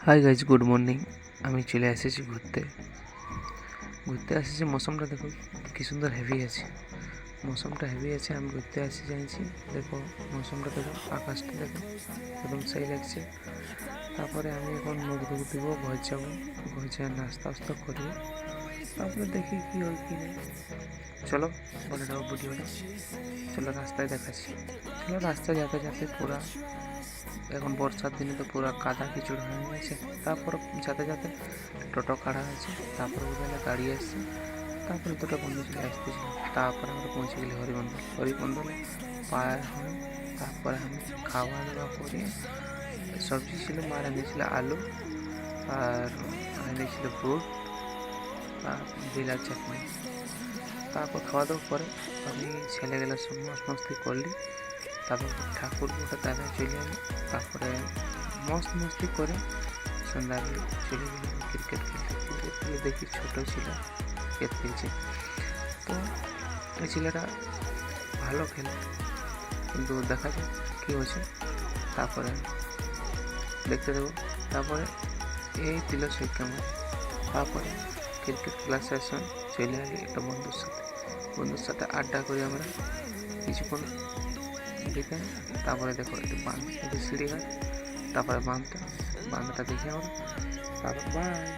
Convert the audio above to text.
Hi guys, good morning. আমি চলে এসেছি ঘুরতে এসেছি। মৌসুমটা দেখো কি সুন্দর হেভি আছে। মৌসুমটা হেভি আছে, আমি ঘুরতে আসি জানছি। দেখো মৌসুমটা, দেখো আকাশটা, দেখো একদম সেই লাগছে। তারপরে আমি এখন মুখ ধুক দিব, ঘর যাবো। ঘর যেয়ে নাস্তা ফাস্তা করবো, তারপরে দেখি কি হয় কি নেই। চলো বলে দেবো ভিডিওটা। চলো রাস্তায় দেখাচ্ছি। চলো রাস্তায় যেতে যেতে পুরা, এখন বর্ষার দিনে তো পুরো কাদা কিচড় হয়ে গেছে। তারপর যাতে যাতে টোটো খাড়া আছে, তারপরে ওখানে গাড়ি আসছে। তারপরে দুটো বন্ধু চলে আসতেছিলাম। তারপরে আমরা পৌঁছে গেলি হরিমণ্ডলে পার হয়ে। তারপরে আমি খাওয়া দাওয়া করে, সবজি ছিল, মার এনেছিল আলু, আর এনেছিল ফ্রুট আর বিলার চাটনি। তারপর খাওয়া দাওয়া করে আমি ছেলেগুলো সব মস্তি করলি। তারপর ঠাকুর ওটা দাদা চলে এলো। তারপরে মস্তি করে সন্ধ্যাবেলা চলে গেলাম ক্রিকেট খেলে। দেখি ছোট ছিল ক্রিকেট খেলছে, তো এই ছেলেটা ভালো খেলে, কিন্তু দেখা যাক কী হয়েছে। তারপরে দেখতে দেবো। তারপরে এই দিল সেই কেমন। তারপরে ক্রিকেট খেলা শেষ হয়, চলে এলি একটা বন্ধুর সাথে আড্ডা করি আমরা কিছুক্ষণ বিকেল। তারপরে দেখো একটু বাঁধ, একটু সিঁড়িঘাট, তারপরে বাঁধটা দেখি আমরা। তারপর বাই।